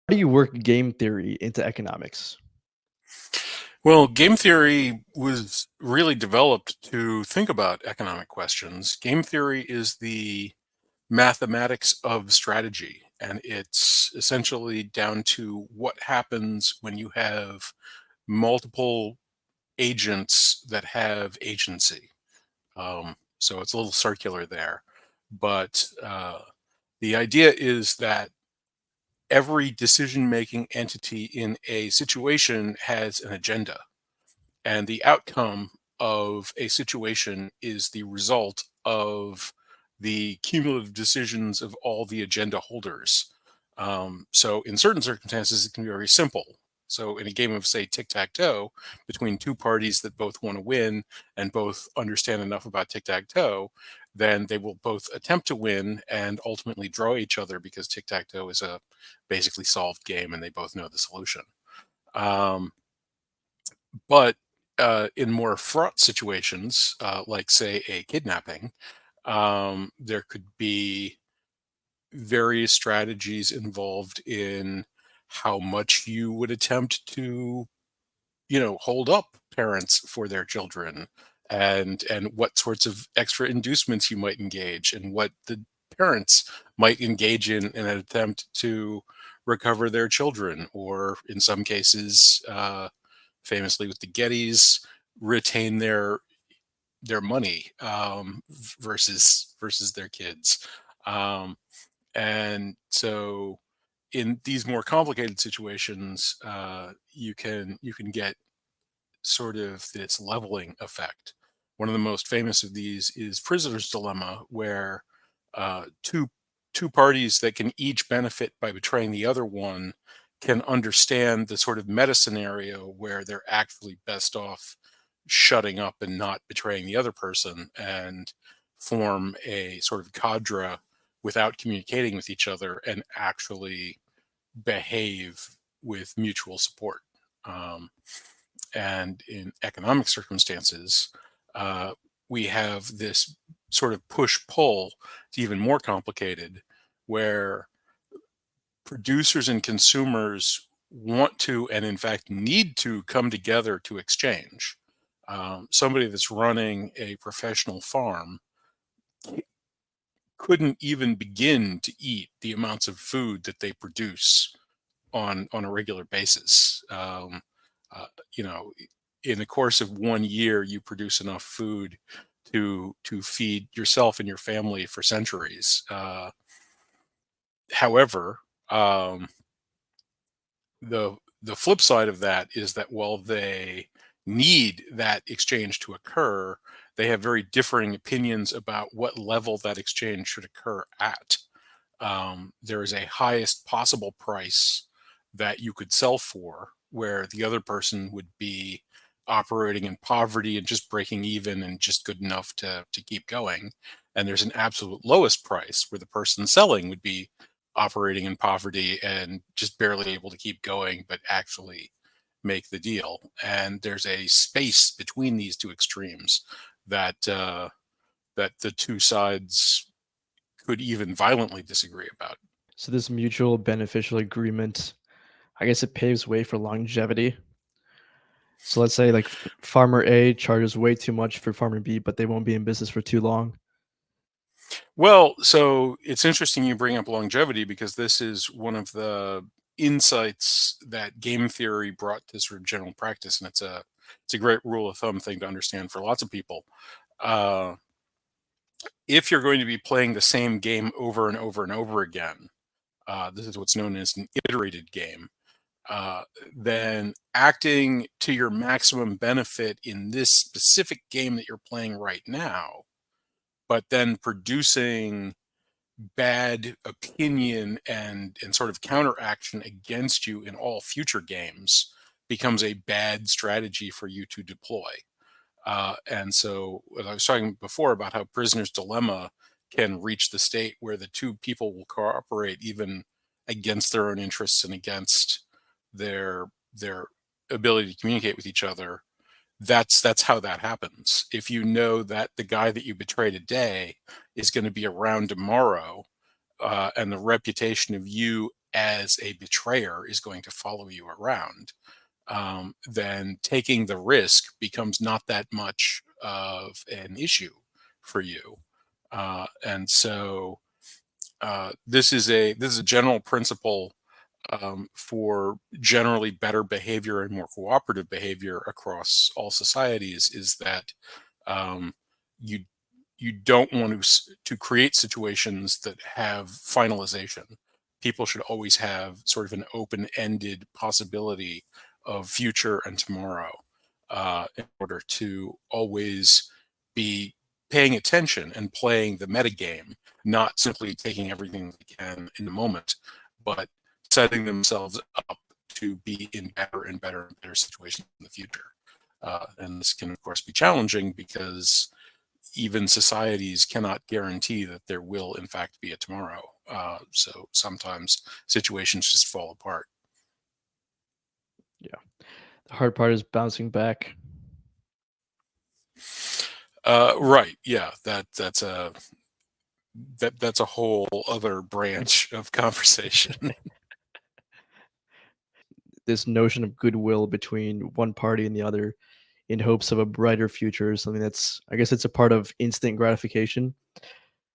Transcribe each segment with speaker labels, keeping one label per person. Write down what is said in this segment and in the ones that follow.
Speaker 1: do you work game theory into economics?
Speaker 2: Well, game theory was really developed to think about economic questions. Game theory is the mathematics of strategy, and it's essentially down to what happens when you have multiple agents that have agency. So it's a little circular there, but the idea is that every decision-making entity in a situation has an agenda, and the outcome of a situation is the result of the cumulative decisions of all the agenda holders. So in certain circumstances, it can be very simple. So in a game of, say, tic-tac-toe, between two parties that both want to win and both understand enough about tic-tac-toe, then they will both attempt to win and ultimately draw each other, because tic-tac-toe is a basically solved game and they both know the solution. Um, but in more fraught situations, like, say, a kidnapping, there could be various strategies involved in how much you would attempt to, hold up parents for their children, and what sorts of extra inducements you might engage, and what the parents might engage in an attempt to recover their children, or in some cases, famously with the Gettys, retain their money, versus their kids. Um, and so in these more complicated situations, you can get sort of this leveling effect. One of the most famous of these is prisoner's dilemma, where two parties that can each benefit by betraying the other one can understand the sort of meta scenario where they're actually best off shutting up and not betraying the other person, and form a sort of cadre without communicating with each other and actually behave with mutual support. Um, and in economic circumstances, uh, we have this sort of push pull. It's even more complicated, where producers and consumers want to, and in fact need to, come together to exchange. Somebody that's running a professional farm couldn't even begin to eat the amounts of food that they produce on a regular basis. Uh, you know, in the course of 1 year, you produce enough food to feed yourself and your family for centuries. However, um, the flip side of that is that while they need that exchange to occur, they have very differing opinions about what level that exchange should occur at. There is a highest possible price that you could sell for, where the other person would be operating in poverty and just breaking even and just good enough to keep going. And there's an absolute lowest price, where the person selling would be operating in poverty and just barely able to keep going, but actually make the deal. And there's a space between these two extremes that the two sides could even violently disagree about.
Speaker 1: So this mutual beneficial agreement, I guess it paves way for longevity. So let's say like farmer A charges way too much for farmer B, but they won't be in business for too long.
Speaker 2: Well, so it's interesting you bring up longevity, because this is one of the insights that game theory brought to sort of general practice, and it's a great rule of thumb thing to understand for lots of people. Uh, if you're going to be playing the same game over and over and over again, this is what's known as an iterated game. Uh, then acting to your maximum benefit in this specific game that you're playing right now, but then producing bad opinion and sort of counteraction against you in all future games, becomes a bad strategy for you to deploy. And so, as I was talking before about how prisoner's dilemma can reach the state where the two people will cooperate even against their own interests and against their ability to communicate with each other. That's how that happens. If you know that the guy that you betray today is going to be around tomorrow, and the reputation of you as a betrayer is going to follow you around, then taking the risk becomes not that much of an issue for you. And so this is a general principle for generally better behavior and more cooperative behavior across all societies, is that um, you you don't want to create situations that have finalization. People should always have sort of an open-ended possibility of future and tomorrow, in order to always be paying attention and playing the metagame, not simply taking everything they can in the moment, but setting themselves up to be in better and better and better situations in the future. And this can, of course, be challenging because even societies cannot guarantee that there will, in fact, be a tomorrow. So sometimes situations just fall apart.
Speaker 1: Yeah. The hard part is bouncing back.
Speaker 2: Right. Yeah. That's a whole other branch of conversation.
Speaker 1: This notion of goodwill between one party and the other in hopes of a brighter future is something that's, I guess it's a part of instant gratification.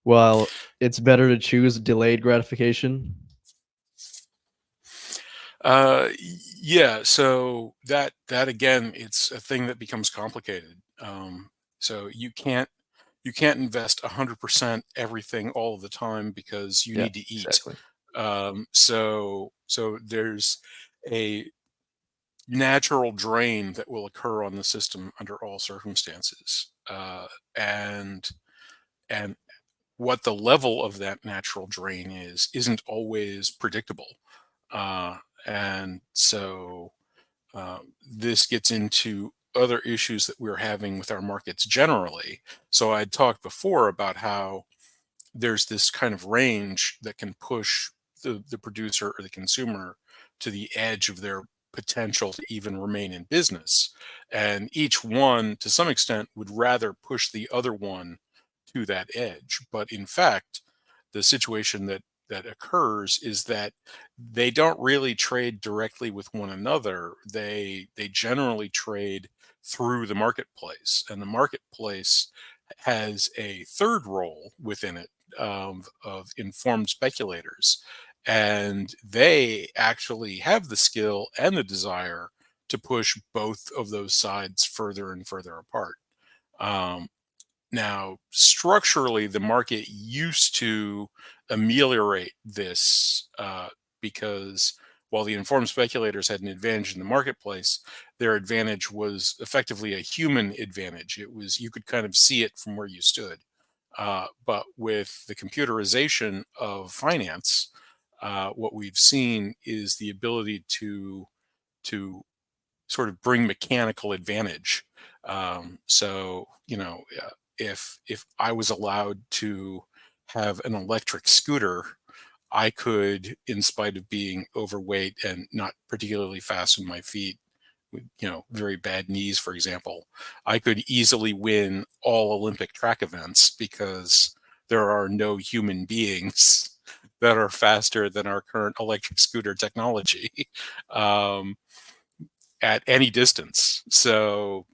Speaker 1: While it's better to choose delayed gratification.
Speaker 2: Yeah. So that again, it's a thing that becomes complicated. So you can't invest 100% everything all of the time because you
Speaker 1: Yeah,
Speaker 2: need to eat.
Speaker 1: exactly.
Speaker 2: So there's a natural drain that will occur on the system under all circumstances, and and what the level of that natural drain is isn't always predictable, uh, and so this gets into other issues that we're having with our markets generally. So I talked before about how there's this kind of range that can push the producer or the consumer to the edge of their potential to even remain in business. And each one, to some extent, would rather push the other one to that edge. But in fact, the situation that occurs is that they don't really trade directly with one another. They generally trade through the marketplace, and the marketplace has a third role within it, of informed speculators. And they actually have the skill and the desire to push both of those sides further and further apart. Um, Now, structurally, the market used to ameliorate this, because while the informed speculators had an advantage in the marketplace, their advantage was effectively a human advantage. It was, you could kind of see it from where you stood. But with the computerization of finance, what we've seen is the ability to sort of bring mechanical advantage. So if I was allowed to have an electric scooter, I could, in spite of being overweight and not particularly fast on my feet, with very bad knees, for example, I could easily win all Olympic track events because there are no human beings that are faster than our current electric scooter technology. um, at any distance. So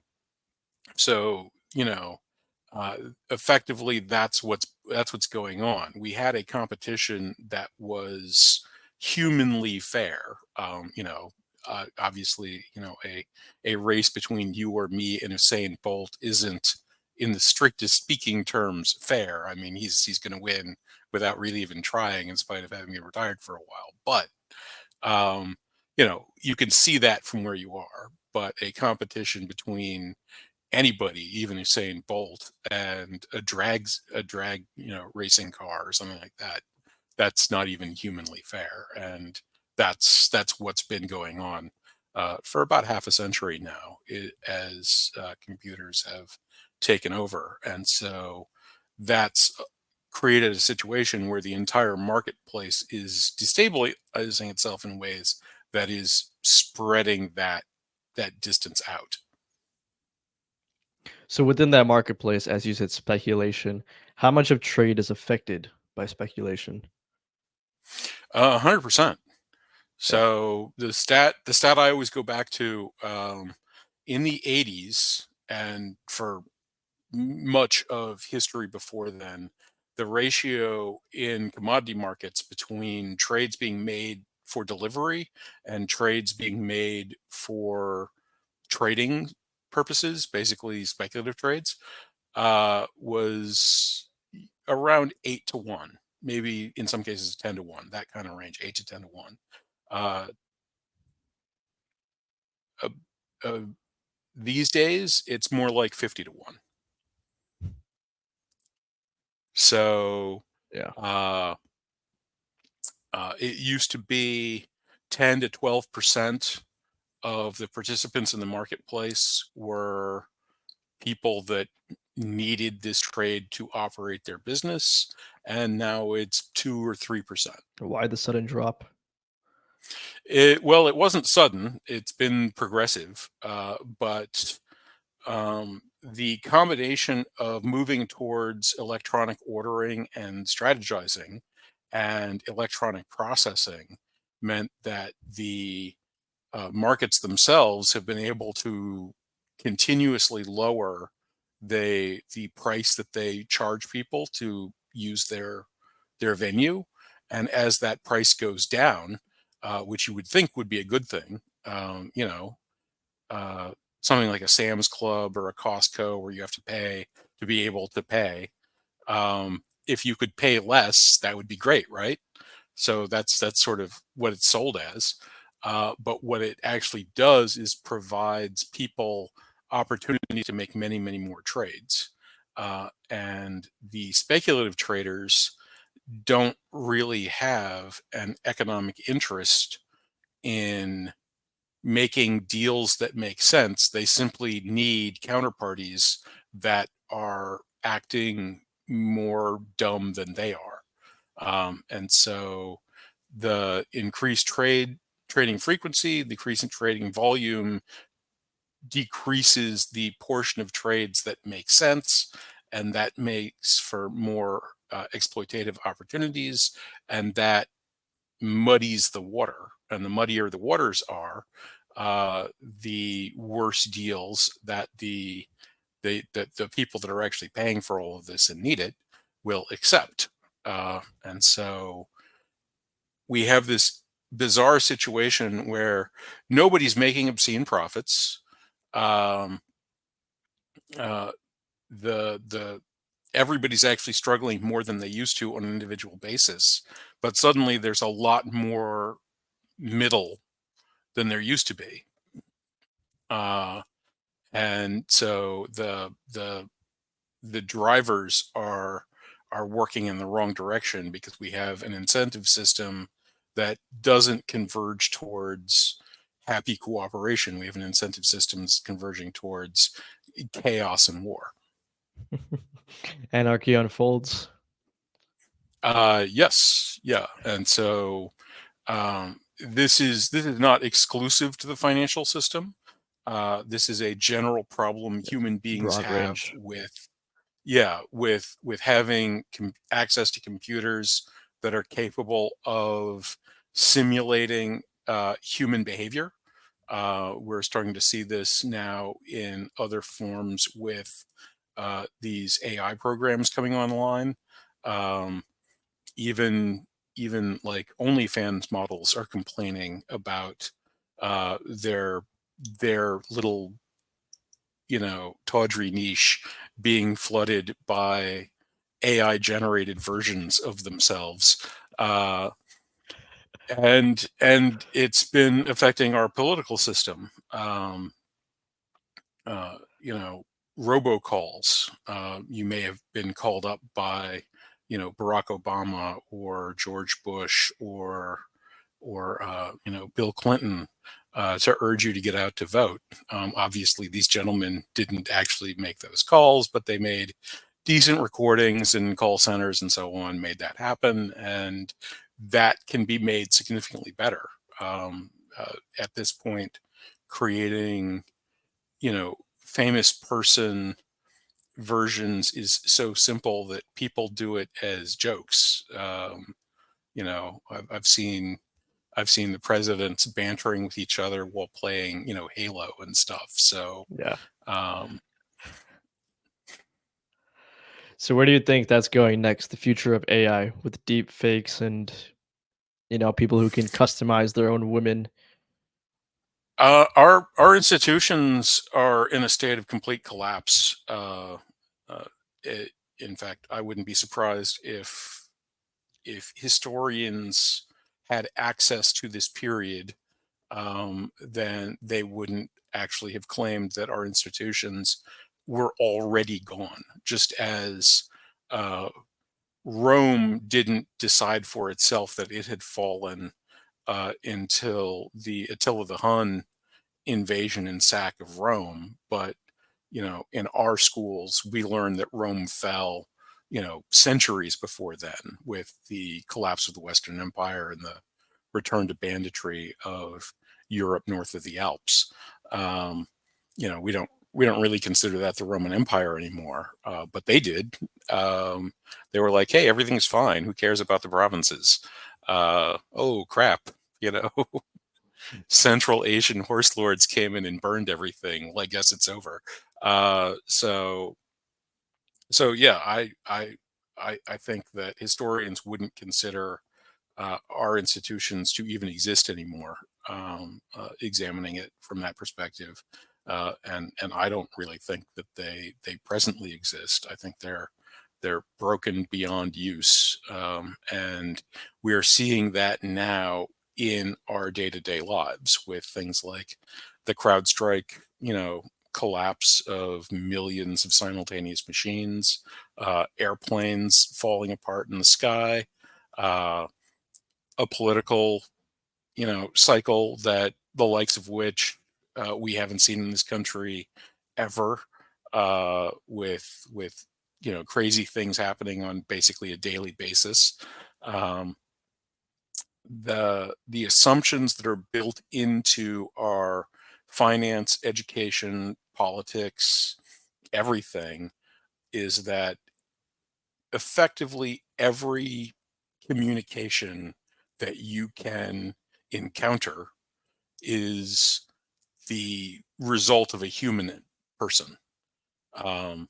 Speaker 2: uh, effectively, that's what's going on. We had a competition that was humanly fair. Obviously, a race between you or me and Usain Bolt isn't, in the strictest speaking terms, fair. I mean, he's going to win without really even trying, in spite of having been retired for a while. But um, you can see that from where you are. But a competition between anybody, even Usain Bolt, and a drag racing car or something like that, that's not even humanly fair. And that's what's been going on for about half a century now, as computers have taken over. And so that's created a situation where the entire marketplace is destabilizing itself in ways that is spreading that distance out.
Speaker 1: So within that marketplace, as you said, speculation, how much of trade is affected by speculation?
Speaker 2: 100%.
Speaker 1: Yeah.
Speaker 2: So the stat I always go back to, in the 80s and for much of history before then, the ratio in commodity markets between trades being made for delivery and trades being made for trading purposes, basically speculative trades, was around 8 to 1, maybe in some cases 10 to 1, that kind of range, 8 to 10 to 1. Uh, uh, uh, these days, it's more like 50 to 1. So
Speaker 1: Yeah.
Speaker 2: uh, it used to be 10 to 12% of the participants in the marketplace were people that needed this trade to operate their business, and now it's 2 or 3%.
Speaker 1: Why the sudden drop?
Speaker 2: Well, it wasn't sudden; it's been progressive, but the combination of moving towards electronic ordering and strategizing and electronic processing meant that the markets themselves have been able to continuously lower the price that they charge people to use their venue, and as that price goes down, which you would think would be a good thing, uh, something like a Sam's Club or a Costco where you have to pay to be able to pay. If you could pay less, that would be great, right? So that's sort of what it's sold as. But what it actually does is provides people opportunity to make many, many more trades. And the speculative traders don't really have an economic interest in making deals that make sense. They simply need counterparties that are acting more dumb than they are. And so the increased trading frequency, the increase in trading volume decreases the portion of trades that make sense, and that makes for more exploitative opportunities, and that muddies the water. And the muddier the waters are, the worse deals that the people that are actually paying for all of this and need it will accept. And so we have this bizarre situation where nobody's making obscene profits. Um, uh, the everybody's actually struggling more than they used to on an individual basis, but suddenly there's a lot more middle than there used to be. Uh, and so the drivers are working in the wrong direction because we have an incentive system that doesn't converge towards happy cooperation. We have an incentive system that's converging towards chaos and war.
Speaker 1: Anarchy unfolds.
Speaker 2: Yes, yeah, and so this is not exclusive to the financial system. This is a general problem
Speaker 1: Yeah.
Speaker 2: human beings
Speaker 1: Broad
Speaker 2: have
Speaker 1: range.
Speaker 2: with, yeah, with having access to computers that are capable of simulating human behavior. We're starting to see this now in other forms with these AI programs coming online. Um, even like Onlyfans models are complaining about their little, tawdry niche being flooded by AI generated versions of themselves. And it's been affecting our political system. You know, robocalls. You may have been called up by, Barack Obama or George Bush or Bill Clinton to urge you to get out to vote. Obviously, these gentlemen didn't actually make those calls, but they made decent recordings in call centers and so on, made that happen, and that can be made significantly better. At this point, creating, famous person versions is so simple that people do it as jokes. I've seen I've seen the presidents bantering with each other while playing, Halo and stuff. So,
Speaker 1: Yeah.
Speaker 2: um,
Speaker 1: So where do you think that's going next? The future of AI with deep fakes and people who can customize their own women.
Speaker 2: our institutions are in a state of complete collapse. Uh, it, in fact, I wouldn't be surprised if historians had access to this period, then they wouldn't actually have claimed that our institutions were already gone, just as uh, Rome didn't decide for itself that it had fallen until the Attila the Hun invasion and sack of Rome. But, in our schools, we learned that Rome fell, centuries before then with the collapse of the Western Empire and the return to banditry of Europe north of the Alps. Um, we don't really consider that the Roman Empire anymore, but they did. They were like, "Hey, everything's fine. Who cares about the provinces?" Oh crap! You know, Central Asian horse lords came in and burned everything. Well, I guess it's over. So yeah, I think that historians wouldn't consider our institutions to even exist anymore. Examining it from that perspective, and I don't really think that they presently exist. I think they're broken beyond use, and we are seeing that now in our day-to-day lives with things like the CrowdStrike, collapse of millions of simultaneous machines, airplanes falling apart in the sky, uh, a political, cycle that the likes of which we haven't seen in this country ever, with crazy things happening on basically a daily basis. Um, the assumptions that are built into our finance, education, politics, everything is that effectively every communication that you can encounter is the result of a human person. Um,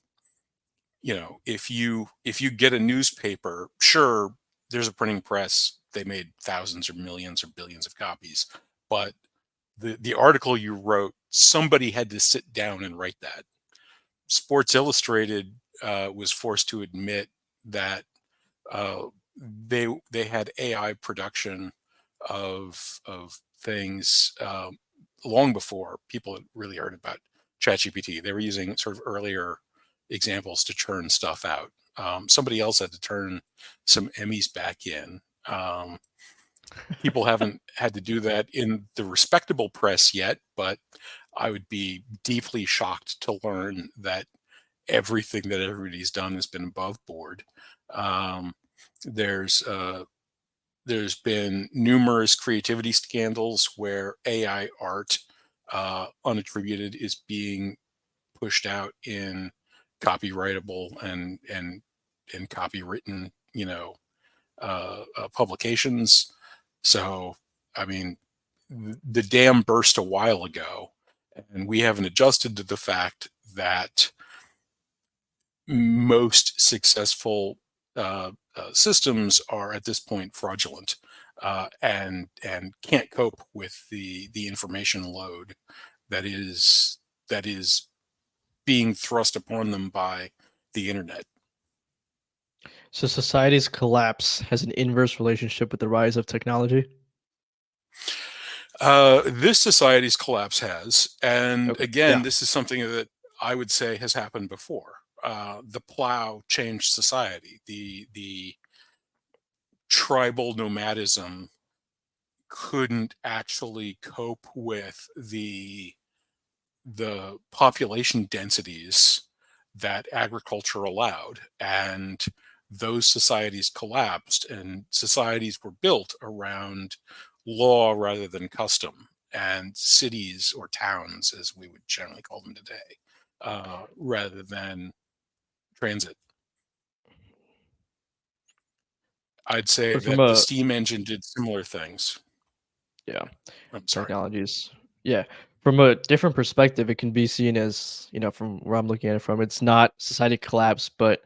Speaker 2: if you get a newspaper, sure, there's a printing press. They made thousands or millions or billions of copies, but the article you wrote, somebody had to sit down and write that. Sports Illustrated was forced to admit that they had AI production of things long before people had really heard about ChatGPT. They were using sort of earlier examples to churn stuff out. Somebody else had to turn some Emmys back in. People haven't had to do that in the respectable press yet, but I would be deeply shocked to learn that everything that everybody's done has been above board. Um, there's there's been numerous creativity scandals where AI art, unattributed, is being pushed out in copyrightable and copywritten, publications. So, I mean, the dam burst a while ago, and we haven't adjusted to the fact that most successful systems are at this point fraudulent, and can't cope with the information load that is being thrust upon them by the internet.
Speaker 1: So society's collapse has an inverse relationship with the rise of technology.
Speaker 2: This society's collapse has, and
Speaker 1: Okay.
Speaker 2: again,
Speaker 1: Yeah.
Speaker 2: this is something that I would say has happened before. The plow changed society. The tribal nomadism couldn't actually cope with the population densities that agriculture allowed, and those societies collapsed, and societies were built around law rather than custom, and cities, or towns as we would generally call them today, rather than transit. I'd say
Speaker 1: But from
Speaker 2: that the
Speaker 1: a
Speaker 2: steam engine did similar things.
Speaker 1: Yeah,
Speaker 2: I'm sorry.
Speaker 1: technologies. Yeah, from a different perspective, it can be seen as, from where I'm looking at it from, it's not society collapse, but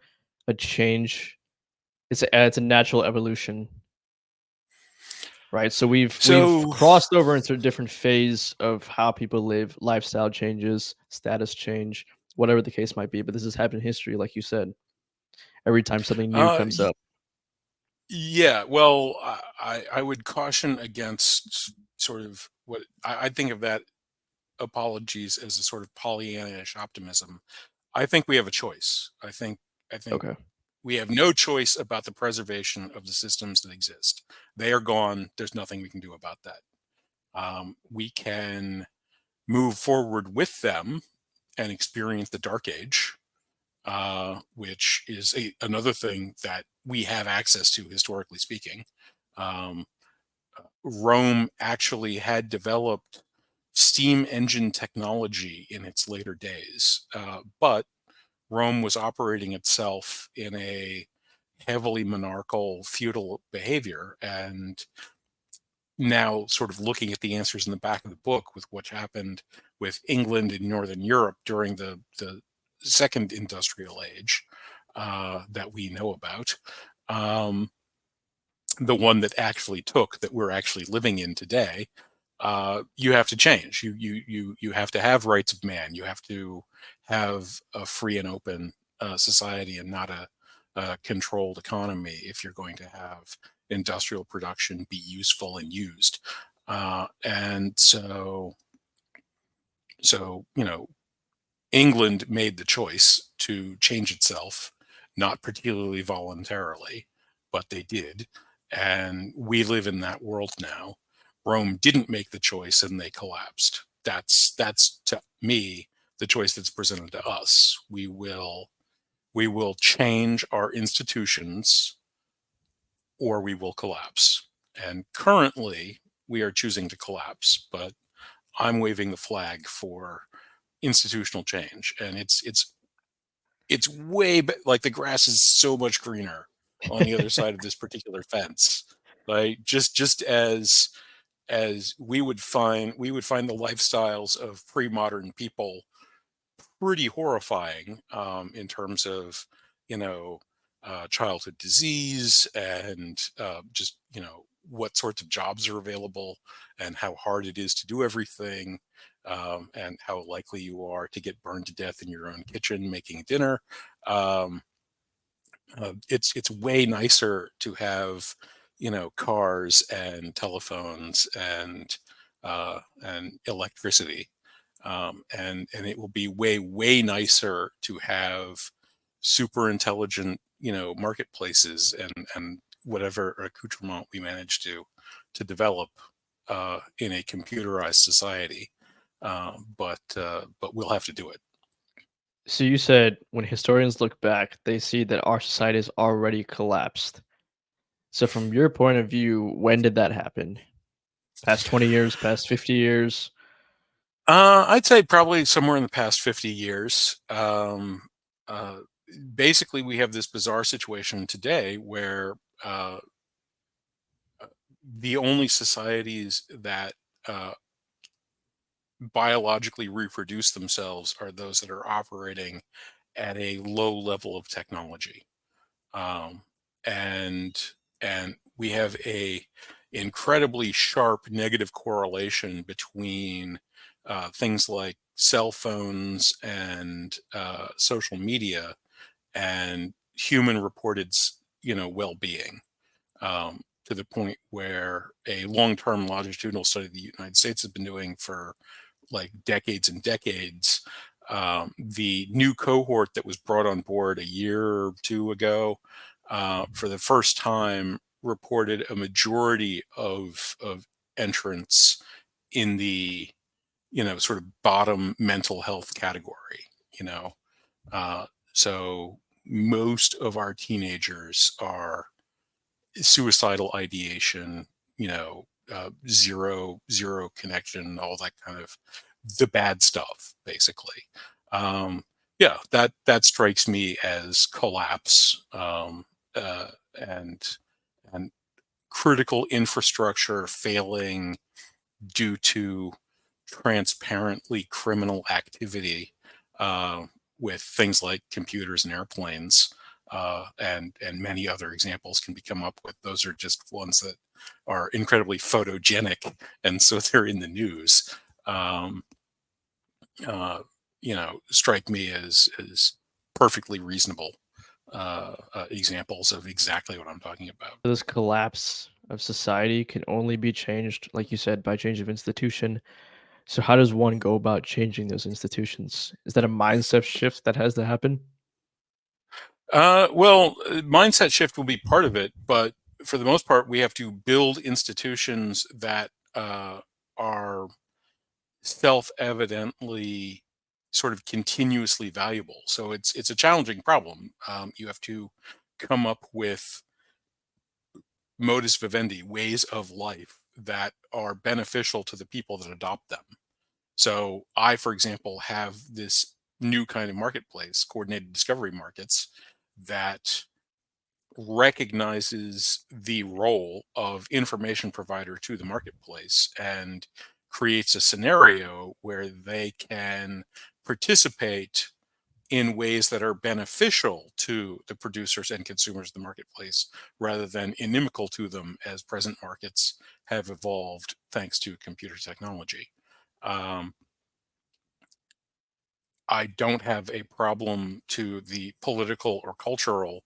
Speaker 1: a change. It's a natural evolution, right? So we've
Speaker 2: So,
Speaker 1: crossed over into a different phase of how people live, lifestyle changes, status change, whatever the case might be. But this has happened in history, like you said. Every time something new
Speaker 2: uh,
Speaker 1: comes
Speaker 2: y-
Speaker 1: up.
Speaker 2: yeah, well, I would caution against sort of what I think of that apologies as a sort of Pollyannish optimism. I think we have a choice. I think
Speaker 1: Okay.
Speaker 2: we have no choice about the preservation of the systems that exist. They are gone. There's nothing we can do about that. We can move forward with them and experience the Dark Age, which is another thing that we have access to, historically speaking. Um, Rome actually had developed steam engine technology in its later days, but Rome was operating itself in a heavily monarchical feudal behavior. And now, sort of looking at the answers in the back of the book with what happened with England and Northern Europe during the second industrial age that we know about, um, the one that actually took, that we're actually living in today, you have to change. You have to have rights of man. You have to have a free and open society, and not a controlled economy, if you're going to have industrial production be useful and used. And so England made the choice to change itself, not particularly voluntarily, but they did. And we live in that world now. Rome didn't make the choice and they collapsed. That's to me the choice that's presented to us. We will change our institutions or we will collapse. And currently we are choosing to collapse, but I'm waving the flag for institutional change. And it's like the grass is so much greener on the other side of this particular fence. Like, just as we would find the lifestyles of pre-modern people pretty horrifying, in terms of you know childhood disease, and just what sorts of jobs are available, and how hard it is to do everything, and how likely you are to get burned to death in your own kitchen making dinner. um, it's way nicer to have cars and telephones and electricity, and it will be way nicer to have super intelligent marketplaces and whatever accoutrement we manage to develop in a computerized society. But we'll have to do it.
Speaker 1: So you said when historians look back, they see that our society has already collapsed. So from your point of view, when did that happen? Past 20 years, past 50 years?
Speaker 2: I'd say probably somewhere in the past 50 years. Uh, Basically, we have this bizarre situation today where uh, the only societies that uh, biologically reproduce themselves are those that are operating at a low level of technology. um, and and we have a incredibly sharp negative correlation between things like cell phones and social media and human reported well-being, to the point where a long-term longitudinal study the United States has been doing for like decades and decades. The new cohort that was brought on board a year or two ago, for the first time, reported a majority of entrants in the sort of bottom mental health category. You know, uh, so most of our teenagers are suicidal ideation, zero connection, all that kind of the bad stuff, basically. Yeah, that strikes me as collapse, and and critical infrastructure failing, due to transparently criminal activity with things like computers and airplanes, and many other examples can be come up with. Those are just ones that are incredibly photogenic, and so they're in the news. Um, Strike me as perfectly reasonable examples of exactly what I'm talking about.
Speaker 1: This collapse of society can only be changed, like you said, by change of institution. So how does one go about changing those institutions? Is that a mindset shift that has to happen?
Speaker 2: Mindset shift will be part of it, but for the most part, we have to build institutions that are self-evidently sort of continuously valuable. So it's a challenging problem. You have to come up with modus vivendi, ways of life that are beneficial to the people that adopt them. So I, for example, have this new kind of marketplace, coordinated discovery markets, that recognizes the role of information provider to the marketplace and creates a scenario where they can participate in ways that are beneficial to the producers and consumers of the marketplace rather than inimical to them as present markets have evolved thanks to computer technology. Um, I don't have a problem to the political or cultural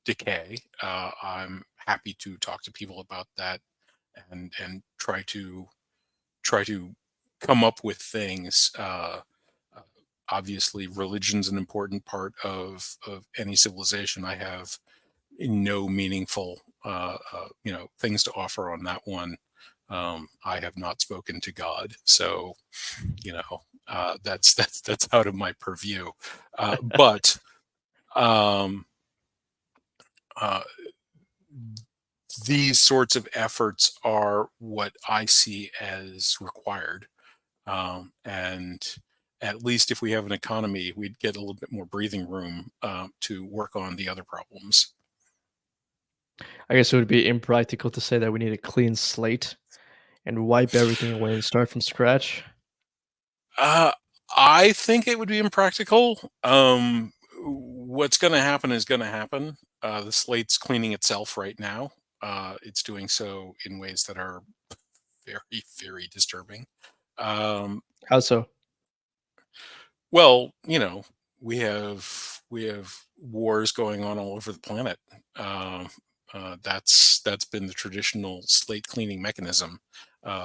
Speaker 2: decay. I'm happy to talk to people about that and try to come up with things. Uh, Obviously, religion's an important part of any civilization. I have no meaningful things to offer on that one. I have not spoken to God, so that's out of my purview. But um, uh, these sorts of efforts are what I see as required. And at least if we have an economy, we'd get a little bit more breathing room to work on the other problems.
Speaker 1: I guess it would be impractical to say that we need a clean slate and wipe everything away and start from scratch.
Speaker 2: Uh, I think it would be impractical. What's going to happen is going to happen. The slate's cleaning itself right now. It's doing so in ways that are very, very disturbing. Um,
Speaker 1: How so?
Speaker 2: well, we have wars going on all over the planet. Um, that's been the traditional slate cleaning mechanism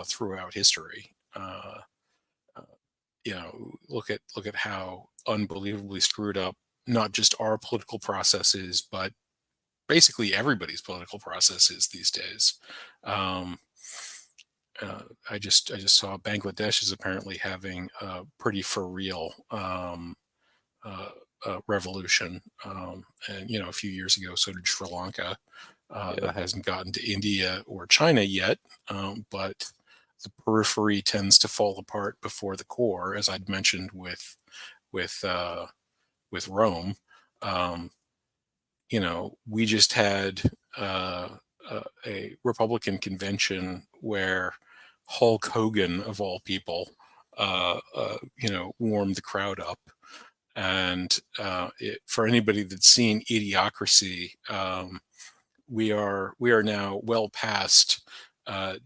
Speaker 2: throughout history. Look at how unbelievably screwed up not just our political processes, but basically everybody's political processes these days. Um, I just saw Bangladesh is apparently having a pretty for real uh, revolution, and a few years ago, so did Sri Lanka.
Speaker 1: Yeah.
Speaker 2: That hasn't gotten to India or China yet, but the periphery tends to fall apart before the core, as I'd mentioned with uh, with Rome. Um, we just had uh, a Republican convention where Hulk Hogan, of all people, warmed the crowd up. And for anybody that's seen Idiocracy, we are now well past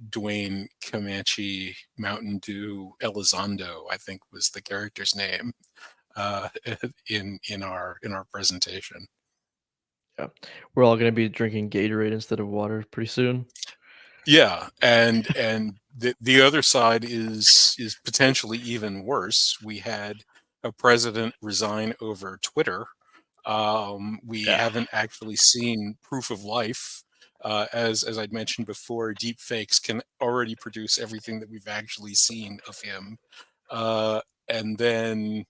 Speaker 2: Dwayne Comanche Mountain Dew Elizondo, I think was the character's name, uh, in our presentation.
Speaker 1: Yeah. We're all gonna be drinking Gatorade instead of water pretty soon.
Speaker 2: Yeah, and the other side is potentially even worse. We had a president resign over Twitter. We
Speaker 1: Yeah.
Speaker 2: haven't actually seen proof of life. As I'd mentioned before, deep fakes can already produce everything that we've actually seen of him. And then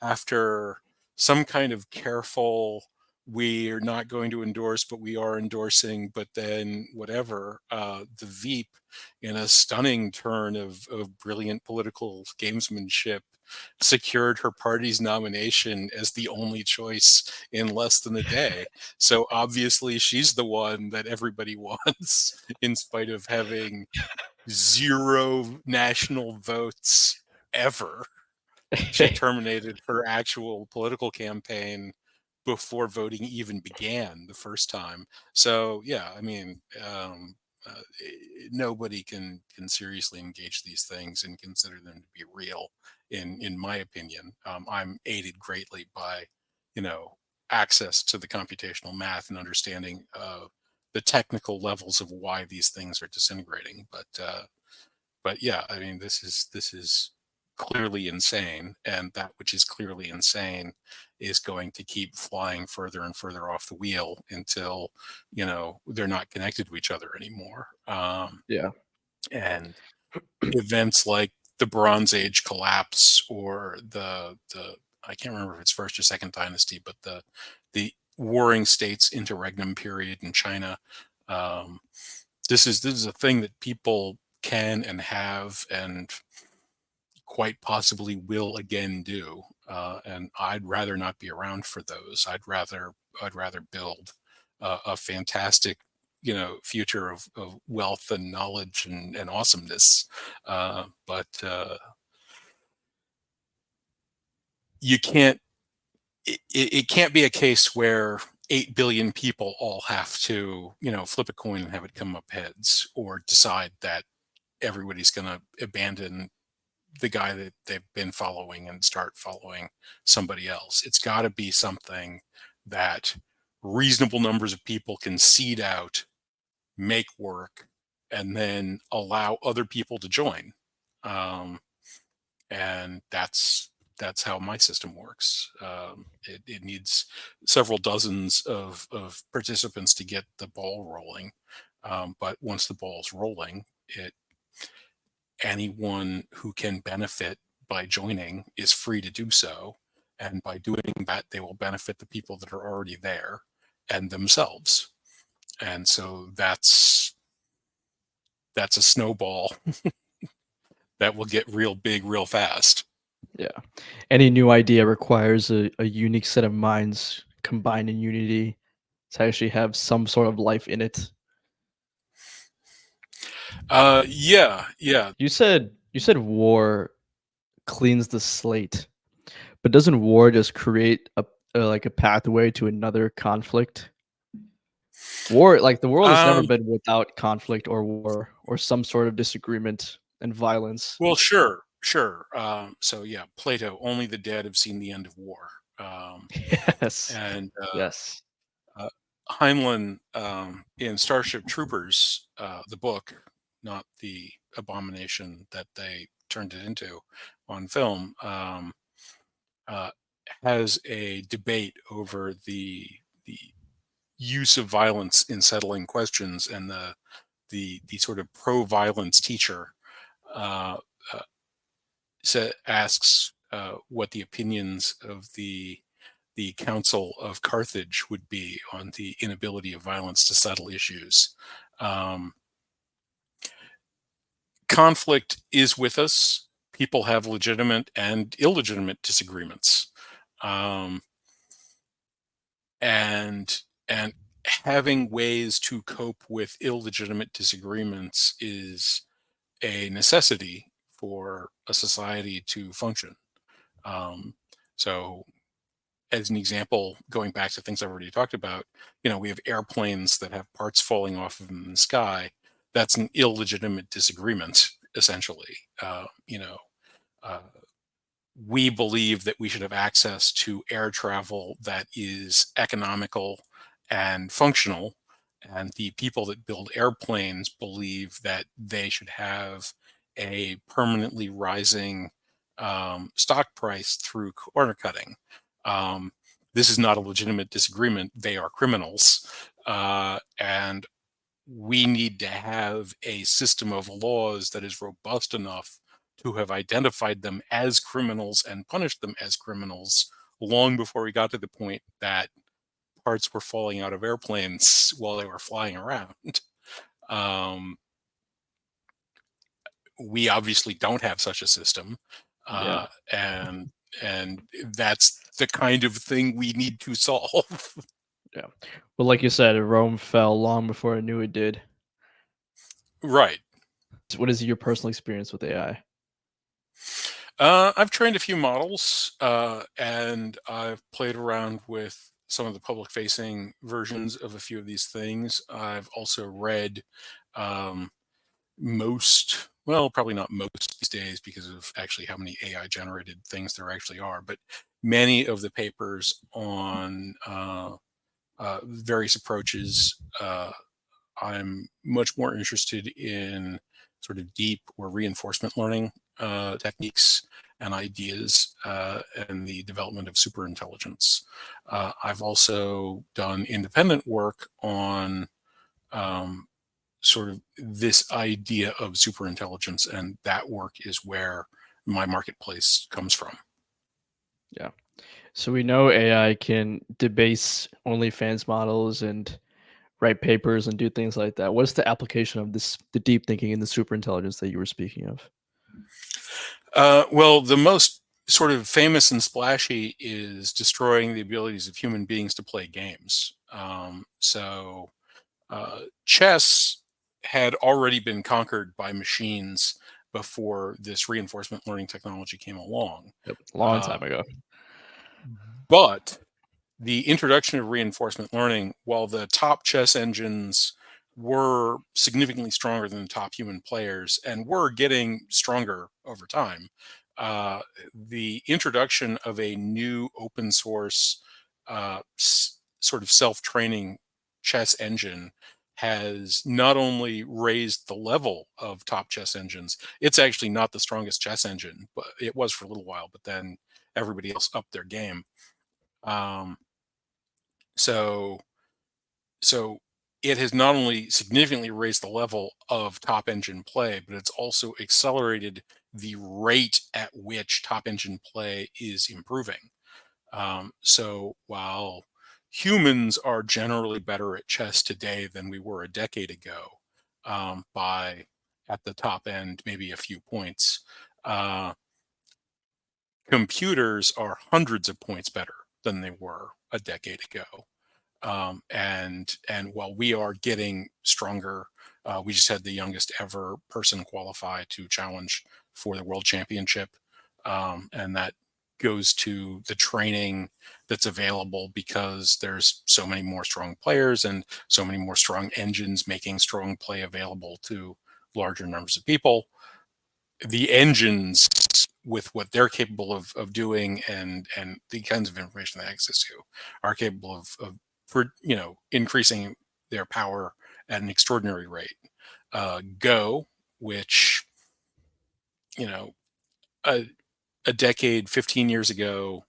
Speaker 2: after some kind of careful we're not going to endorse, but we are endorsing, but then whatever. The Veep, in a stunning turn of brilliant political gamesmanship, secured her party's nomination as the only choice in less than a day. So obviously she's the one that everybody wants, in spite of having zero national votes ever. She terminated her actual political campaign before voting even began the first time. So yeah, I mean, nobody can seriously engage these things and consider them to be real. In my opinion, I'm aided greatly by, you know, access to the computational math and understanding the technical levels of why these things are disintegrating. But yeah, I mean, this is clearly insane, and that which is clearly insane is going to keep flying further and further off the wheel until, you know, they're not connected to each other anymore.
Speaker 1: Yeah.
Speaker 2: And events like the Bronze Age collapse, or the I can't remember if it's first or second dynasty, but the warring states interregnum period in China. Um, this is a thing that people can and have and quite possibly will again do. And I'd rather not be around for those. I'd rather build a fantastic, you know, future of wealth and knowledge and awesomeness. But you can't. It can't be a case where 8 billion people all have to, you know, flip a coin and have it come up heads, or decide that everybody's going to abandon the guy that they've been following and start following somebody else. It's got to be something that reasonable numbers of people can seed out, make work, and then allow other people to join. Um, and that's how my system works. It needs several dozens of participants to get the ball rolling. But once the ball's rolling, it anyone who can benefit by joining is free to do so. And by doing that, they will benefit the people that are already there and themselves. And so that's a snowball that will get real big real fast.
Speaker 1: Yeah. Any new idea requires a unique set of minds combined in unity to actually have some sort of life in it.
Speaker 2: Yeah.
Speaker 1: You said war cleans the slate, but doesn't war just create a like a pathway to another conflict? War, like the world has never
Speaker 2: Um,
Speaker 1: been without conflict or war or some sort of disagreement and violence.
Speaker 2: well, sure. So yeah, Plato, only the dead have seen the end of war.
Speaker 1: Yes.
Speaker 2: And
Speaker 1: Yes.
Speaker 2: uh, Heinlein, in Starship Troopers, the book, not the abomination that they turned it into on film, uh, has a debate over the use of violence in settling questions, and the sort of pro-violence teacher uh, uh, asks what the opinions of the Council of Carthage would be on the inability of violence to settle issues. Um, Conflict is with us. People have legitimate and illegitimate disagreements, um, and having ways to cope with illegitimate disagreements is a necessity for a society to function. Um, so as an example, going back to things I've already talked about, you know, we have airplanes that have parts falling off of them in the sky. That's an illegitimate disagreement, essentially. Uh, we believe that we should have access to air travel that is economical and functional. And the people that build airplanes believe that they should have a permanently rising stock price through corner cutting. This is not a legitimate disagreement. They are criminals. And we need to have a system of laws that is robust enough to have identified them as criminals and punished them as criminals long before we got to the point that parts were falling out of airplanes while they were flying around. Um, we obviously don't have such a system,
Speaker 1: Yeah.
Speaker 2: and that's the kind of thing we need to solve.
Speaker 1: Yeah. Well, like you said, Rome fell long before I knew it did.
Speaker 2: Right.
Speaker 1: What is your personal experience with AI?
Speaker 2: I've trained a few models, and I've played around with some of the public-facing versions of a few of these things. I've also read um, well, probably not most these days because of actually how many AI-generated things there actually are, but many of the papers on various approaches. I'm much more interested in sort of deep or reinforcement learning techniques and ideas and the development of superintelligence. I've also done independent work on um, sort of this idea of superintelligence, and that work is where my marketplace comes from.
Speaker 1: Yeah. So we know AI can debase OnlyFans models and write papers and do things like that. What's the application of the deep thinking and the superintelligence that you were speaking of?
Speaker 2: Well, the most sort of famous and splashy is destroying the abilities of human beings to play games. Chess had already been conquered by machines before this reinforcement learning technology came along.
Speaker 1: Yep. Long
Speaker 2: Uh,
Speaker 1: time ago.
Speaker 2: but the introduction of reinforcement learning, while the top chess engines were significantly stronger than the top human players and were getting stronger over time, the introduction of a new open source sort of self-training chess engine has not only raised the level of top chess engines. It's actually not the strongest chess engine, but it was for a little while, but then everybody else upped their game. um, so so it has not only significantly raised the level of top engine play, but it's also accelerated the rate at which top engine play is improving. So while humans are generally better at chess today than we were a decade ago, by at the top end maybe a few points, uh, computers are hundreds of points better than they were a decade ago. And while we are getting stronger, we just had the youngest ever person qualify to challenge for the world championship, and that goes to the training that's available because there's so many more strong players and so many more strong engines making strong play available to larger numbers of people. The engines, with what they're capable of doing and the kinds of information they access to, are capable of for increasing their power at an extraordinary rate. Go, which you know a, a decade, 15 years ago,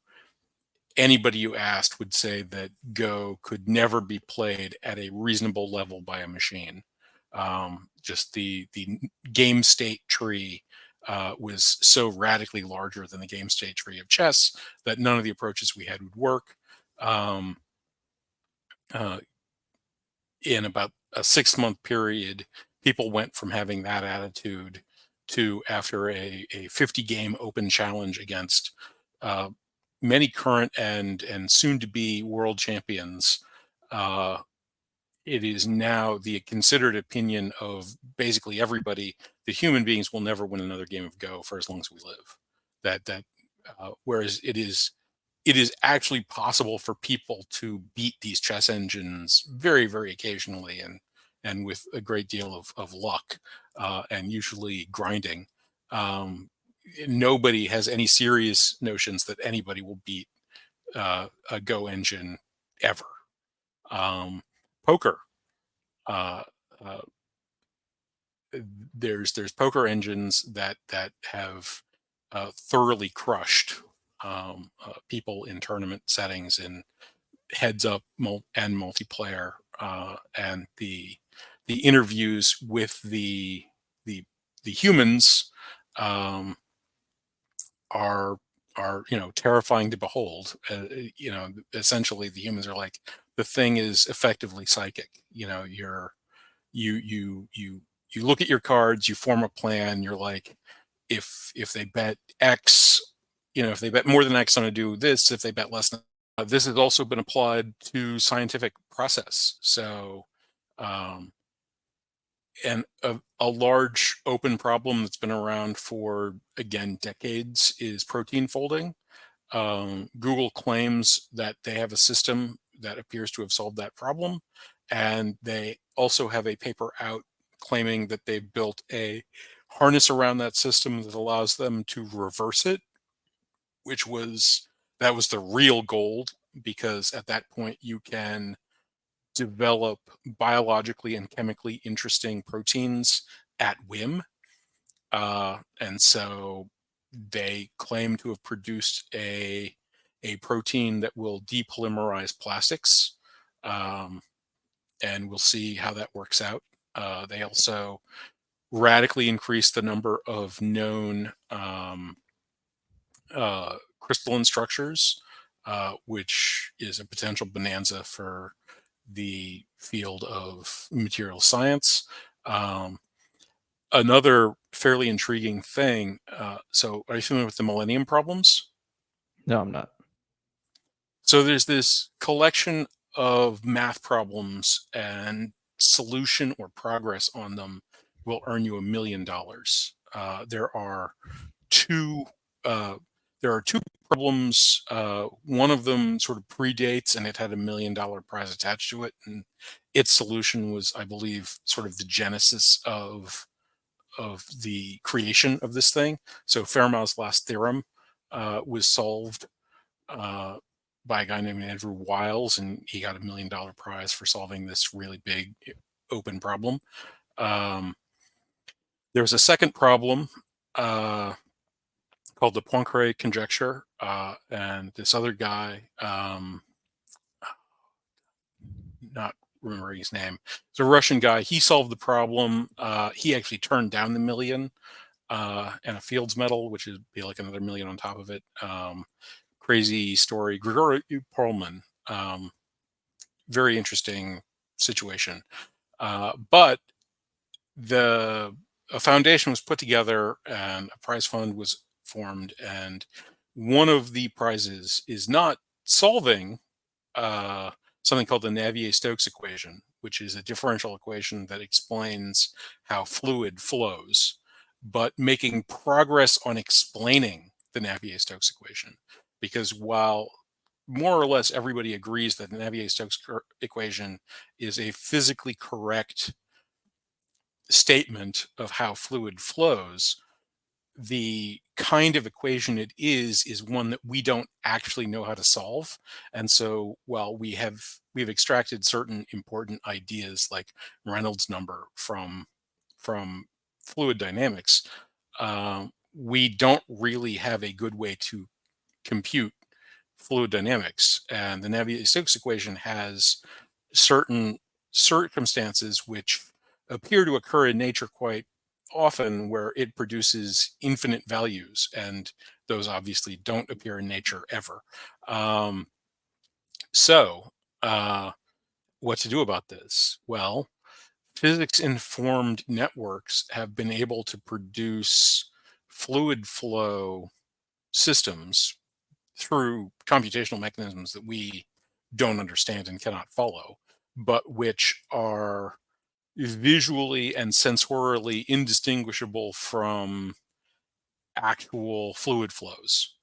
Speaker 2: anybody you asked would say that Go could never be played at a reasonable level by a machine. Just the game state tree was so radically larger than the game state tree of chess that none of the approaches we had would work. Um, uh, in about a 6-month period, people went from having that attitude to, after a 50 game open challenge against uh, many current and soon to be world champions, uh, it is now the considered opinion of basically everybody that human beings will never win another game of Go for as long as we live. Whereas it is actually possible for people to beat these chess engines very, very occasionally, and with a great deal of luck, and usually grinding. Um, Nobody has any serious notions that anybody will beat a Go engine ever. Poker. Uh, uh, there's poker engines that have thoroughly crushed people in tournament settings in heads up and multiplayer, and the interviews with the the humans um, are terrifying to behold. Essentially the humans are like the thing is effectively psychic. You look at your cards, you form a plan. You're like, if they bet X, if they bet more than X, I'm going to do this. If they bet less than this has also been applied to scientific process. So, and a large open problem that's been around for, again, decades is protein folding. Google claims that they have a system that appears to have solved that problem. And they also have a paper out claiming that they've built a harness around that system that allows them to reverse it, that was the real gold, because at that point you can develop biologically and chemically interesting proteins at whim. And so they claim to have produced a protein that will depolymerize plastics. And we'll see how that works out. They also radically increased the number of known crystalline structures, which is a potential bonanza for the field of material science. Another fairly intriguing thing. So, are you familiar with the Millennium Problems?
Speaker 1: No, I'm not.
Speaker 2: So, there's this collection of math problems, and solution or progress on them will earn you $1 million. There are two. There are two problems. One of them sort of predates, and it had $1 million prize attached to it, and its solution was, I believe, sort of the genesis of the creation of this thing. So Fermat's last theorem was solved by a guy named Andrew Wiles, and he got $1 million prize for solving this really big open problem. There was a second problem called the Poincare conjecture, and this other guy, not remembering his name, it's a Russian guy. He solved the problem. He actually turned down the $1 million and a Fields Medal, which would be like another $1 million on top of it. Crazy story. Grigory Perlman, very interesting situation. But a foundation was put together and a prize fund was formed, and one of the prizes is not solving something called the Navier-Stokes equation, which is a differential equation that explains how fluid flows, but making progress on explaining the Navier-Stokes equation. Because while more or less everybody agrees that the Navier-Stokes equation is a physically correct statement of how fluid flows, the kind of equation it is one that we don't actually know how to solve. And so while we've extracted certain important ideas like Reynolds number from fluid dynamics, we don't really have a good way to compute fluid dynamics. And the Navier-Stokes equation has certain circumstances which appear to occur in nature quite often, where it produces infinite values, and those obviously don't appear in nature ever. So what to do about this? Well, physics informed networks have been able to produce fluid flow systems through computational mechanisms that we don't understand and cannot follow, but which are visually and sensorially indistinguishable from actual fluid flows.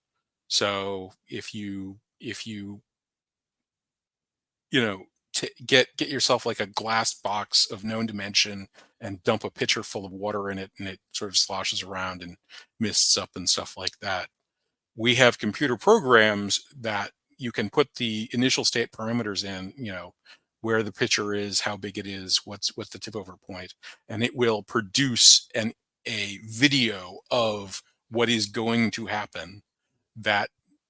Speaker 2: So if you get yourself like a glass box of known dimension and dump a pitcher full of water in it, and it sort of sloshes around and mists up and stuff like that, we have computer programs that you can put the initial state parameters in, where the pitcher is, how big it is, what's the tip over point, and it will produce a video of what is going to happen, that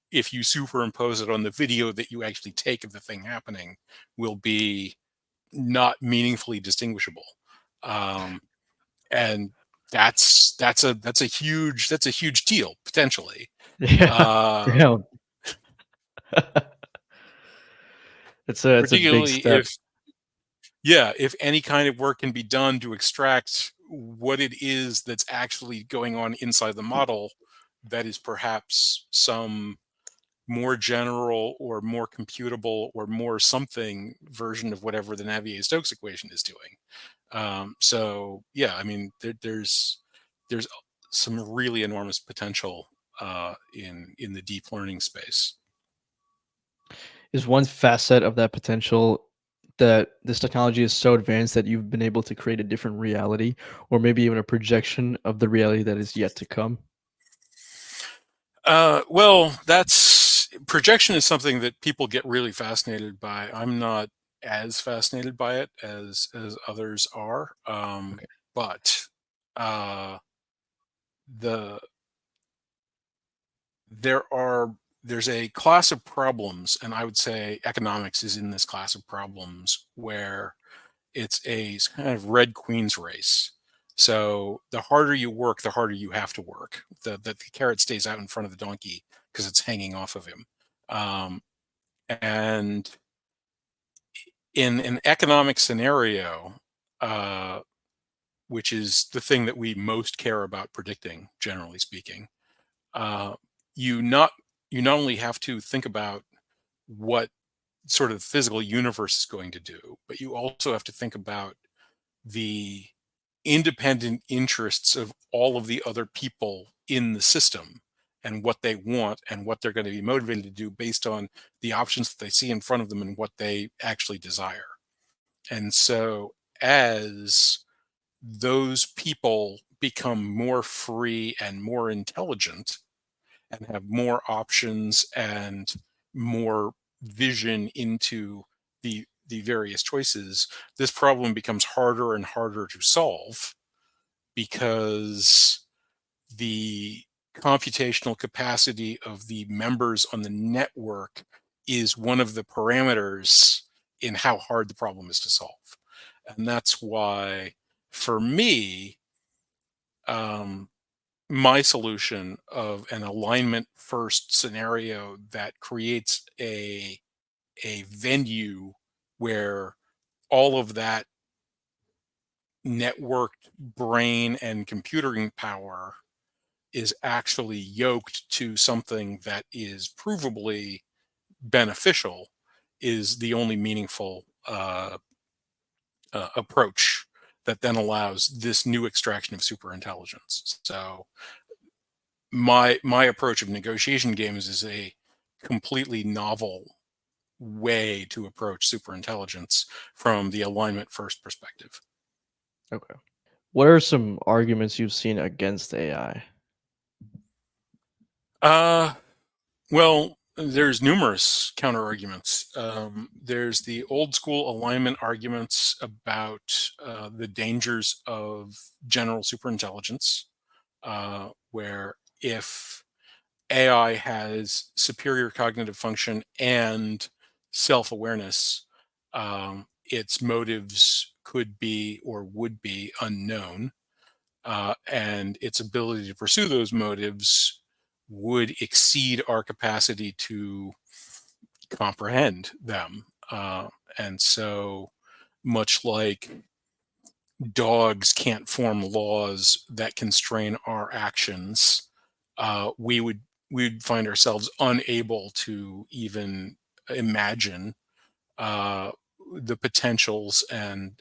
Speaker 2: if you superimpose it on the video that you actually take of the thing happening, will be not meaningfully distinguishable. And that's a huge deal potentially.
Speaker 1: Yeah.
Speaker 2: Uh,
Speaker 1: Yeah. It's a big
Speaker 2: particularly
Speaker 1: step.
Speaker 2: if any kind of work can be done to extract what it is that's actually going on inside the model, that is perhaps some more general or more computable or more something version of whatever the Navier-Stokes equation is doing. So yeah, I mean, there's some really enormous potential in the deep learning space.
Speaker 1: Is one facet of that potential that this technology is so advanced that you've been able to create a different reality, or maybe even a projection of the reality that is yet to come?
Speaker 2: Well, that's projection is something that people get really fascinated by. I'm not as fascinated by it as others are,
Speaker 1: Okay.
Speaker 2: but uh, the there are there's a class of problems, and I would say economics is in this class of problems where it's a kind of red queen's race. So the harder you work, the harder you have to work. The carrot stays out in front of the donkey because it's hanging off of him. Um, and in an economic scenario, uh, which is the thing that we most care about predicting, generally speaking, uh, you not you not only have to think about what sort of physical universe is going to do, but you also have to think about the independent interests of all of the other people in the system and what they want and what they're going to be motivated to do based on the options that they see in front of them and what they actually desire. And so as those people become more free and more intelligent and have more options and more vision into the various choices, this problem becomes harder and harder to solve because the computational capacity of the members on the network is one of the parameters in how hard the problem is to solve. And that's why, for me, um, my solution of an alignment first scenario that creates a venue where all of that networked brain and computing power is actually yoked to something that is provably beneficial is the only meaningful approach that then allows this new extraction of superintelligence. So my approach of negotiation games is a completely novel way to approach superintelligence from the alignment first perspective.
Speaker 1: Okay. What are some arguments you've seen against AI?
Speaker 2: Uh, well, there's numerous counter arguments. There's the old school alignment arguments about the dangers of general superintelligence, where if AI has superior cognitive function and self awareness, its motives could be or would be unknown, and its ability to pursue those motives would exceed our capacity to comprehend them. And so, much like dogs can't form laws that constrain our actions, we would find ourselves unable to even imagine uh, the potentials and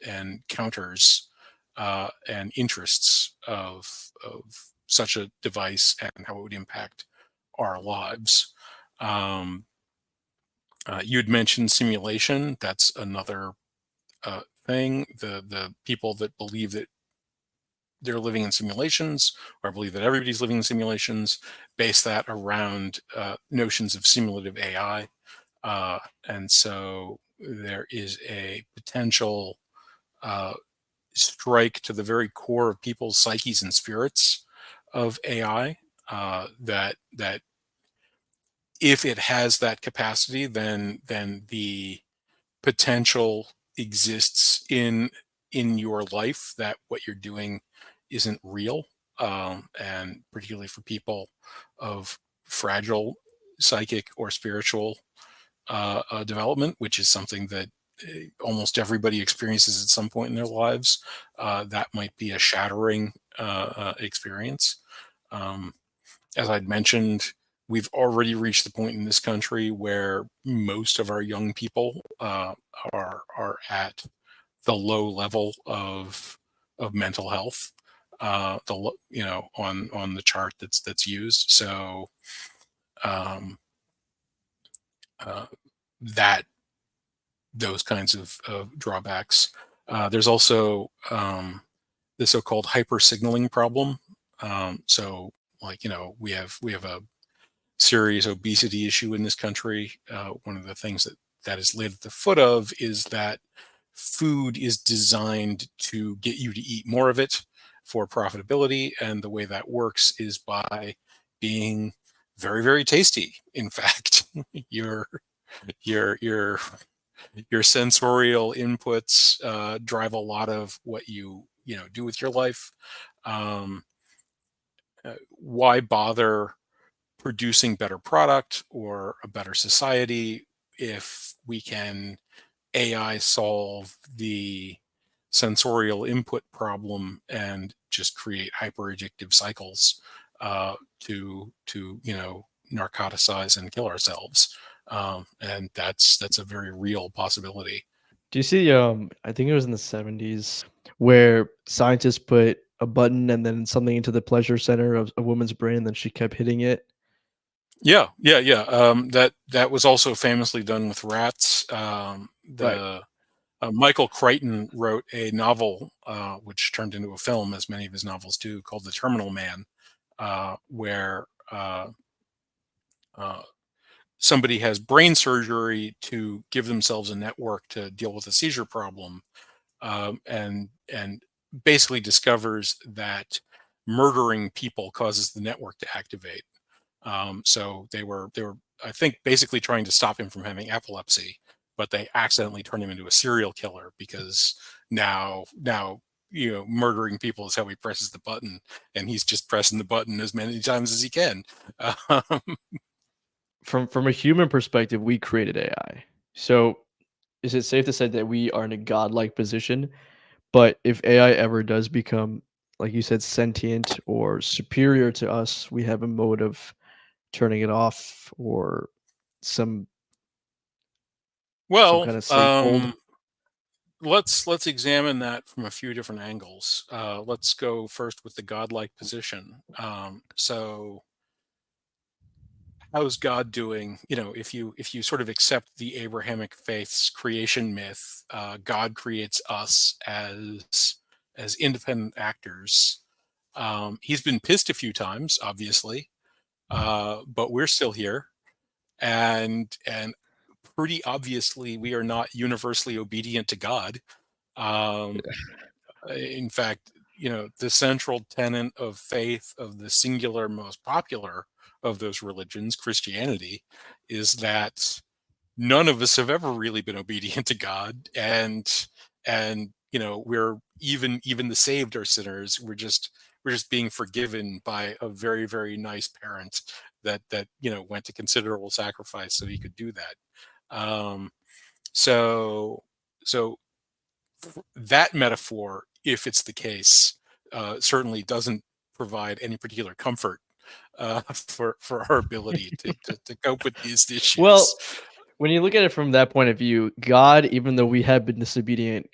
Speaker 2: counters and interests of such a device and how it would impact our lives. Um, you'd mentioned simulation. That's another thing. The people that believe that they're living in simulations, or believe that everybody's living in simulations, base that around notions of simulative AI. And so there is a potential uh, strike to the very core of people's psyches and spirits of AI. That if it has that capacity, then the potential exists in your life that what you're doing isn't real, and particularly for people of fragile psychic or spiritual development, which is something that almost everybody experiences at some point in their lives. That might be a shattering experience. Um, as I'd mentioned, we've already reached the point in this country where most of our young people are at the low level of mental health. On the chart that's used. So um, uh, that those kinds of drawbacks. There's also the so-called hyper signaling problem. So, like we have a serious obesity issue in this country. One of the things that is laid at the foot of is that food is designed to get you to eat more of it for profitability, and the way that works is by being very, very tasty. In fact, your your your your sensorial inputs drive a lot of what you do with your life. Um, why bother producing better product or a better society if we can AI solve the sensorial input problem and just create hyper addictive cycles to narcotize and kill ourselves? And that's a very real possibility.
Speaker 1: Do you see? I think it was in the 70s where scientists put a button and then something into the pleasure center of a woman's brain, and then she kept hitting it.
Speaker 2: Yeah, yeah, yeah. That was also famously done with rats.
Speaker 1: Right.
Speaker 2: The Michael Crichton wrote a novel, which turned into a film, as many of his novels do, called The Terminal Man, where uh, somebody has brain surgery to give themselves a network to deal with a seizure problem, and basically discovers that murdering people causes the network to activate. So they were I think basically trying to stop him from having epilepsy, but they accidentally turned him into a serial killer because now murdering people is how he presses the button, and he's just pressing the button as many times as he can. Um,
Speaker 1: From a human perspective, we created AI. So is it safe to say that we are in a godlike position? But if AI ever does become, like you said, sentient or superior to us, we have a mode of turning it off or some some
Speaker 2: well,
Speaker 1: kind of sleep hold.
Speaker 2: let's examine that from a few different angles. Let's go first with the godlike position. So how's God doing? If you sort of accept the Abrahamic faith's creation myth, God creates us as independent actors. He's been pissed a few times, obviously, but we're still here, and pretty obviously we are not universally obedient to God. Um, in fact, the central tenet of faith of the singular most popular of those religions, Christianity, is that none of us have ever really been obedient to God, and we're even the saved are sinners. We're just being forgiven by a very, very nice parent that went to considerable sacrifice so he could do that. Um, so so that metaphor, if it's the case, certainly doesn't provide any particular comfort for our ability to cope with these
Speaker 1: Well,
Speaker 2: issues.
Speaker 1: when you look at it from that point of view, God, even though we have been disobedient,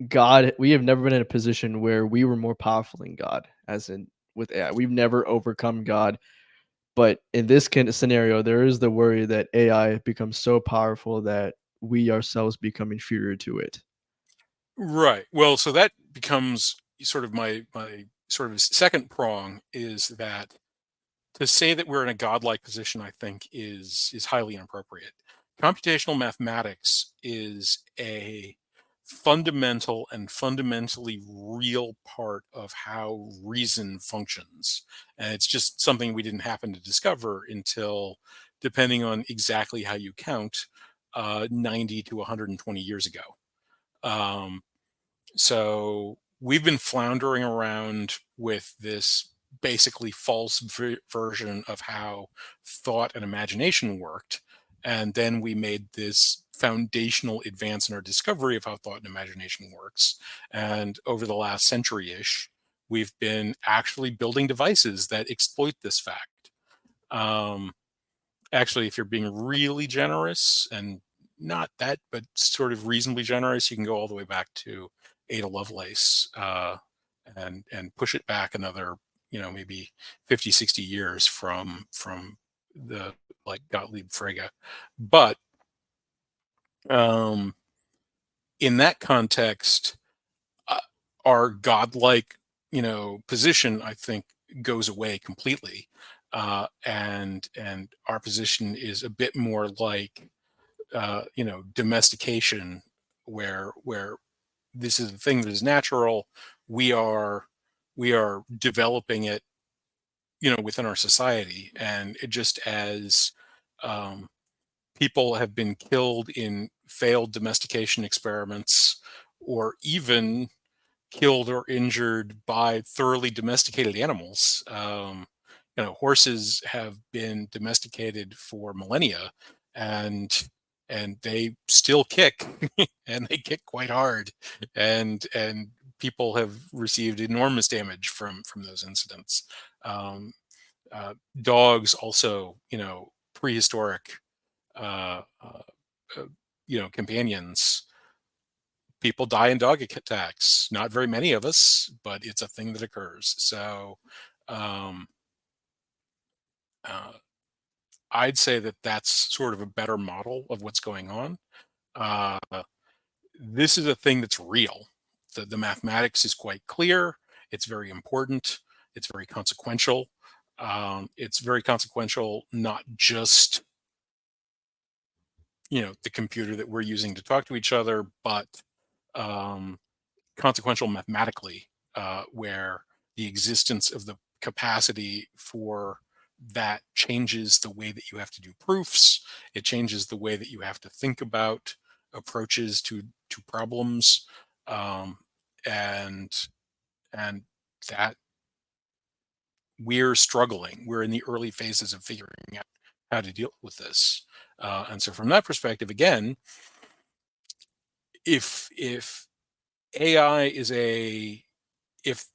Speaker 1: God, we have never been in a position where we were more powerful than God, as in with AI. We've never overcome God. But in this kind of scenario, there is the worry that AI becomes so powerful that we ourselves become inferior to it.
Speaker 2: Right. Well, so that becomes sort of my sort of second prong, is that to say that we're in a godlike position, I think, is highly inappropriate. Computational mathematics is a fundamental and fundamentally real part of how reason functions, and it's just something we didn't happen to discover until, depending on exactly how you count, 90 to 120 years ago. Um, so we've been floundering around with this basically false version of how thought and imagination worked. And then we made this foundational advance in our discovery of how thought and imagination works. And over the last century-ish, we've been actually building devices that exploit this fact. Um, Actually, if you're being really generous, and not that, but sort of reasonably generous, you can go all the way back to Ada Lovelace, and push it back another, maybe 50, 60 years from the, like, Gottlieb Frege. But um, in that context, uh, our godlike, position, I think, goes away completely. And our position is a bit more like, domestication, where this is a thing that is natural. We are we are developing it, within our society, and it just as um, people have been killed in failed domestication experiments, or even killed or injured by thoroughly domesticated animals. Horses have been domesticated for millennia, and they still kick, and they kick quite hard, and people have received enormous damage from those incidents. Um, Dogs also, prehistoric, uh, uh, companions. People die in dog attacks. Not very many of us, but it's a thing that occurs. So, um, uh, I'd say that that's sort of a better model of what's going on. Uh, this is a thing that's real. The mathematics is quite clear. It's very important. It's very consequential. It's very consequential, not just, the computer that we're using to talk to each other, but um, consequential mathematically, where the existence of the capacity for that changes the way that you have to do proofs. It changes the way that you have to think about approaches to problems, um, and and that we're struggling. We're in the early phases of figuring out how to deal with this. And so, from that perspective, again, if AI is a if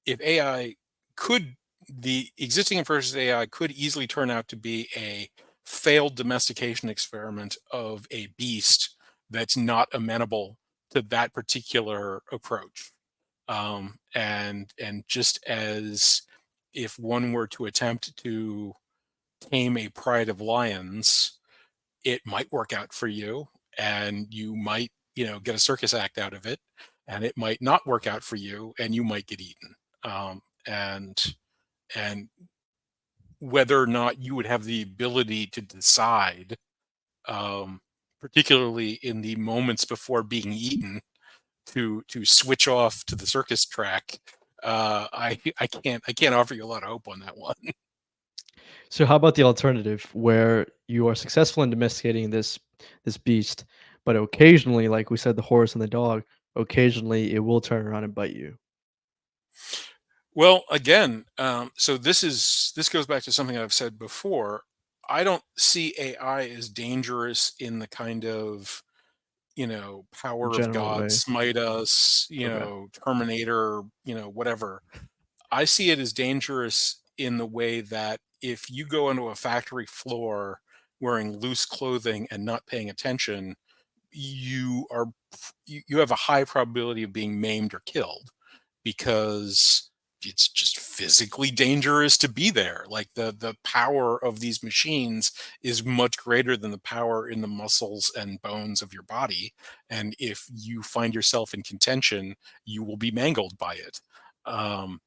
Speaker 2: if AI could the existing inference AI could easily turn out to be a failed domestication experiment of a beast that's not amenable to that particular approach. And just as if one were to attempt to tame a pride of lions, it might work out for you, and you might, get a circus act out of it, and it might not work out for you, and you might get eaten. Um, and and whether or not you would have the ability to decide, um, particularly in the moments before being eaten, to switch off to the circus track, I can't offer you a lot of hope on that one.
Speaker 1: So how about the alternative where you are successful in domesticating this beast, but occasionally, like we said, the horse and the dog, occasionally it will turn around and bite you.
Speaker 2: Well, again, so this goes back to something I've said before. I don't see AI as dangerous in the kind of, power of
Speaker 1: General
Speaker 2: God,
Speaker 1: way.
Speaker 2: smite us,
Speaker 1: Okay.
Speaker 2: Terminator, whatever. I see it as dangerous in the way that if you go into a factory floor wearing loose clothing and not paying attention, you are you have a high probability of being maimed or killed, because it's just physically dangerous to be there. Like, the power of these machines is much greater than the power in the muscles and bones of your body, and if you find yourself in contention, you will be mangled by it. um,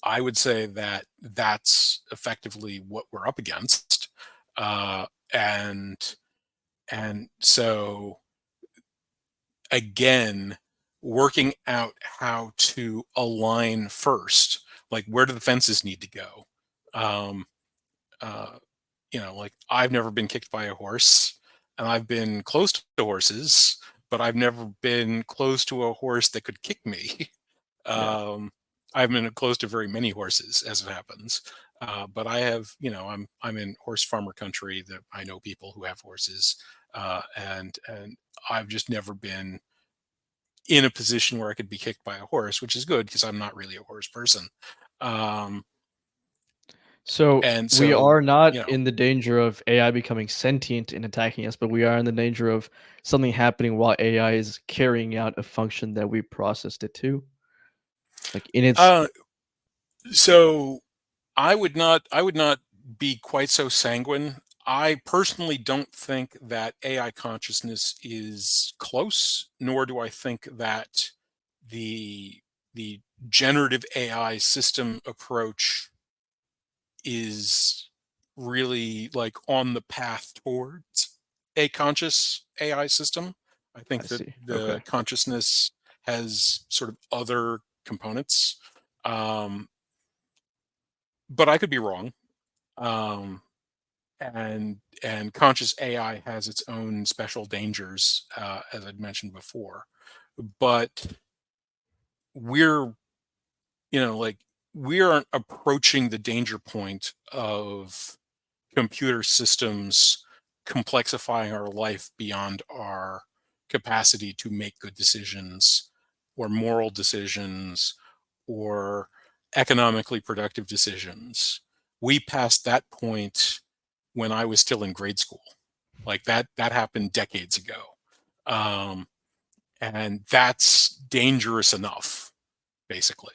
Speaker 2: I would say that that's effectively what we're up against. uh, and and so, again, working out how to align first, like, where do the fences need to go. um uh like, I've never been kicked by a horse, and I've been close to horses, but I've never been close to a horse that could kick me.
Speaker 1: Yeah.
Speaker 2: um I've been close to very many horses, as it happens. But I have, I'm in horse farmer country. That I know people who have horses, and I've just never been in a position where I could be kicked by a horse, which is good because I'm not really a horse person. Um,
Speaker 1: So
Speaker 2: and
Speaker 1: we
Speaker 2: so,
Speaker 1: are not in the danger of AI becoming sentient and attacking us, but we are in the danger of something happening while AI is carrying out a function that we processed it to. Like in its
Speaker 2: uh, so I would not be quite so sanguine. I personally don't think that AI consciousness is close, nor do I think that the the generative AI system approach is really like on the path towards a conscious AI system. I
Speaker 1: I
Speaker 2: think that
Speaker 1: see.
Speaker 2: the
Speaker 1: Okay.
Speaker 2: consciousness has sort of other components, um, but I could be wrong. Um, and conscious AI has its own special dangers, as I'd mentioned before. But we're, like we aren't approaching the danger point of computer systems complexifying our life beyond our capacity to make good decisions or moral decisions or economically productive decisions. We passed that point when I was still in grade school. Like that happened decades ago. Um, and that's dangerous enough, basically.